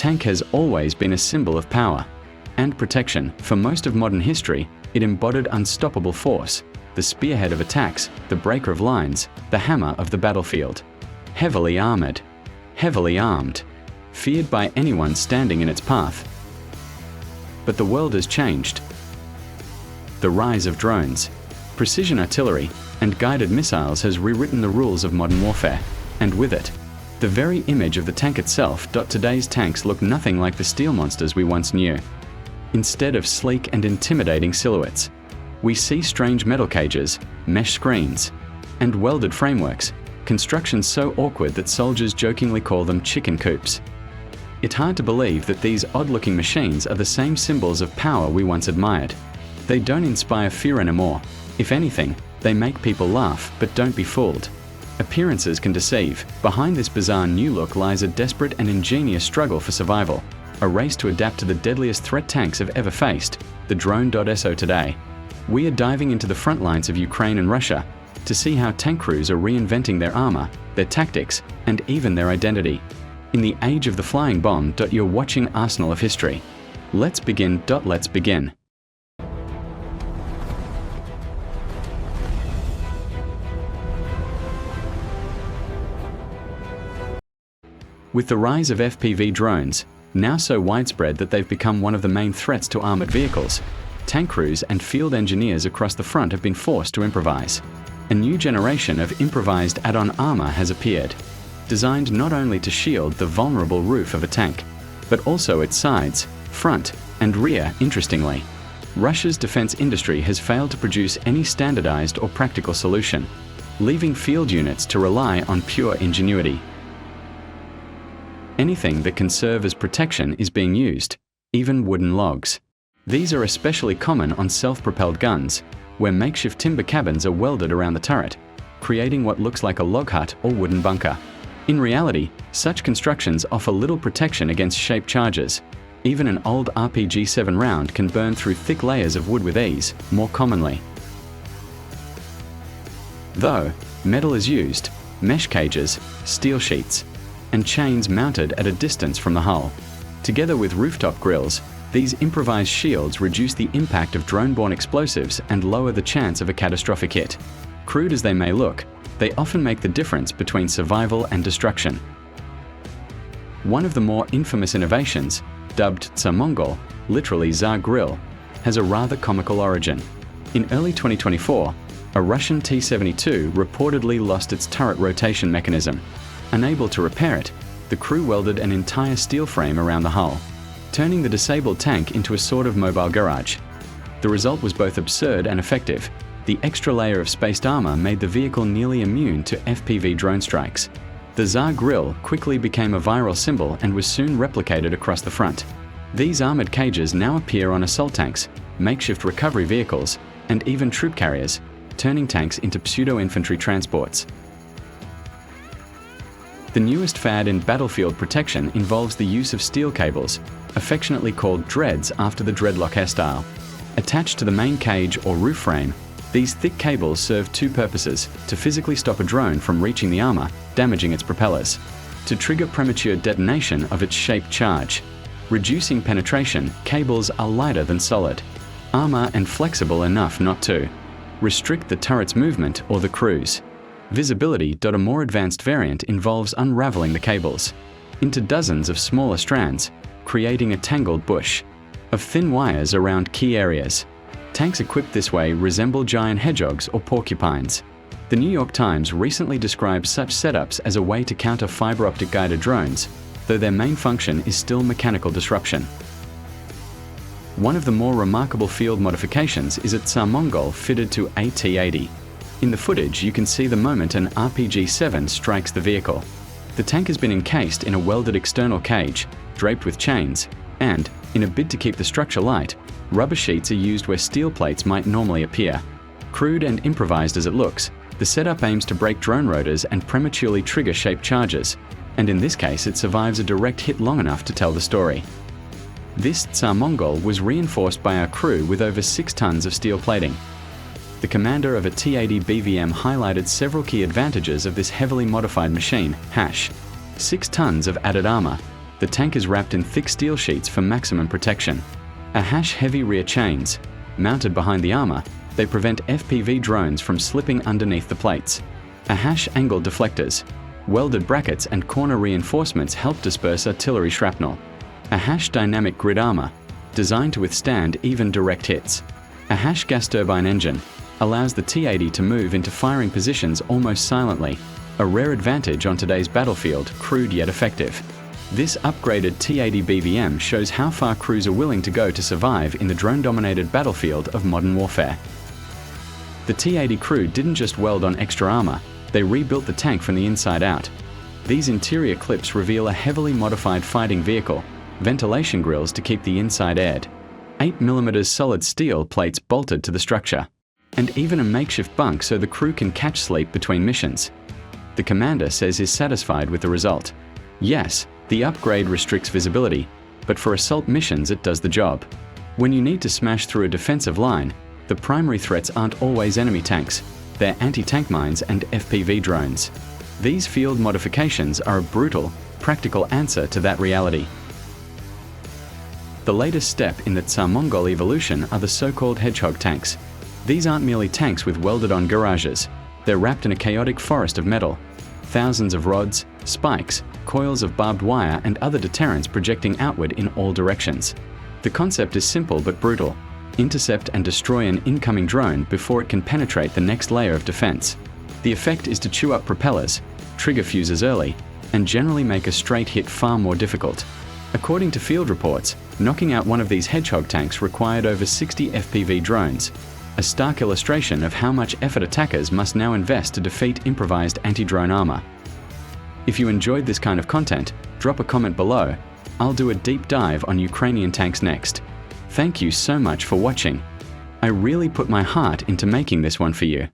tank has always been a symbol of power and protection. For most of modern history, it embodied unstoppable force, the spearhead of attacks, the breaker of lines, the hammer of the battlefield. Heavily armored, heavily armed, feared by anyone standing in its path. But the world has changed. The rise of drones, precision artillery, and guided missiles has rewritten the rules of modern warfare, and with it, the very image of the tank itself. Today's tanks look nothing like the steel monsters we once knew. Instead of sleek and intimidating silhouettes, we see strange metal cages, mesh screens, and welded frameworks, constructions so awkward that soldiers jokingly call them chicken coops. It's hard to believe that these odd-looking machines are the same symbols of power we once admired. They don't inspire fear anymore. If anything, they make people laugh, but don't be fooled. Appearances can deceive. Behind this bizarre new look lies a desperate and ingenious struggle for survival, a race to adapt to the deadliest threat tanks have ever faced, the drone.so today. We are diving into the front lines of Ukraine and Russia to see how tank crews are reinventing their armor, their tactics, and even their identity. In the age of the flying bomb. You're watching Arsenal of History. Let's begin. Let's begin. With the rise of FPV drones, now so widespread that they've become one of the main threats to armored vehicles, tank crews and field engineers across the front have been forced to improvise. A new generation of improvised add-on armor has appeared, designed not only to shield the vulnerable roof of a tank, but also its sides, front, and rear. Interestingly, Russia's defense industry has failed to produce any standardized or practical solution, leaving field units to rely on pure ingenuity. Anything that can serve as protection is being used, even wooden logs. These are especially common on self-propelled guns, where makeshift timber cabins are welded around the turret, creating what looks like a log hut or wooden bunker. In reality, such constructions offer little protection against shaped charges. Even an old RPG-7 round can burn through thick layers of wood with ease, more commonly. Though, metal is used, mesh cages, steel sheets, and chains mounted at a distance from the hull. Together with rooftop grills, these improvised shields reduce the impact of drone-borne explosives and lower the chance of a catastrophic hit. Crude as they may look, they often make the difference between survival and destruction. One of the more infamous innovations, dubbed Tsar-Mangal, literally Tsar Grill, has a rather comical origin. In early 2024, a Russian T-72 reportedly lost its turret rotation mechanism. Unable to repair it, the crew welded an entire steel frame around the hull, turning the disabled tank into a sort of mobile garage. The result was both absurd and effective. The extra layer of spaced armor made the vehicle nearly immune to FPV drone strikes. The Tsar Grill quickly became a viral symbol and was soon replicated across the front. These armored cages now appear on assault tanks, makeshift recovery vehicles, and even troop carriers, turning tanks into pseudo-infantry transports. The newest fad in battlefield protection involves the use of steel cables, affectionately called dreads after the dreadlock hairstyle. Attached to the main cage or roof frame, these thick cables serve two purposes: to physically stop a drone from reaching the armor, damaging its propellers; to trigger premature detonation of its shaped charge. Reducing penetration, cables are lighter than solid armor and flexible enough not to restrict the turret's movement or the crew's visibility. A more advanced variant involves unraveling the cables into dozens of smaller strands, creating a tangled bush of thin wires around key areas. Tanks equipped this way resemble giant hedgehogs or porcupines. The New York Times recently described such setups as a way to counter fiber optic guided drones, though their main function is still mechanical disruption. One of the more remarkable field modifications is a Tsar-Mangal fitted to a T-80. In the footage, you can see the moment an RPG-7 strikes the vehicle. The tank has been encased in a welded external cage, draped with chains, and, in a bid to keep the structure light, rubber sheets are used where steel plates might normally appear. Crude and improvised as it looks, the setup aims to break drone rotors and prematurely trigger shaped charges, and in this case it survives a direct hit long enough to tell the story. This Tsar-Mangal was reinforced by our crew with over 6 tons of steel plating. The commander of a T-80 BVM highlighted several key advantages of this heavily modified machine. 6 tons of added armor, The tank is wrapped in thick steel sheets for maximum protection. Heavy rear chains. Mounted behind the armor, they prevent FPV drones from slipping underneath the plates. Angle deflectors. Welded brackets and corner reinforcements help disperse artillery shrapnel. Dynamic grid armor, designed to withstand even direct hits. Gas turbine engine allows the T-80 to move into firing positions almost silently, a rare advantage on today's battlefield, crude yet effective. This upgraded T-80 BVM shows how far crews are willing to go to survive in the drone-dominated battlefield of modern warfare. The T-80 crew didn't just weld on extra armor, they rebuilt the tank from the inside out. These interior clips reveal a heavily modified fighting vehicle, ventilation grills to keep the inside aired, 8mm solid steel plates bolted to the structure, and even a makeshift bunk so the crew can catch sleep between missions. The commander says he's satisfied with the result. Yes, the upgrade restricts visibility, but for assault missions it does the job. When you need to smash through a defensive line, the primary threats aren't always enemy tanks, they're anti-tank mines and FPV drones. These field modifications are a brutal, practical answer to that reality. The latest step in the Tsar-Mangal evolution are the so-called hedgehog tanks. These aren't merely tanks with welded-on garages. They're wrapped in a chaotic forest of metal. Thousands of rods, spikes, coils of barbed wire and other deterrents projecting outward in all directions. The concept is simple but brutal. Intercept and destroy an incoming drone before it can penetrate the next layer of defense. The effect is to chew up propellers, trigger fuses early, and generally make a straight hit far more difficult. According to field reports, knocking out one of these hedgehog tanks required over 60 FPV drones, a stark illustration of how much effort attackers must now invest to defeat improvised anti-drone armor. If you enjoyed this kind of content, drop a comment below. I'll do a deep dive on Ukrainian tanks next. Thank you so much for watching. I really put my heart into making this one for you.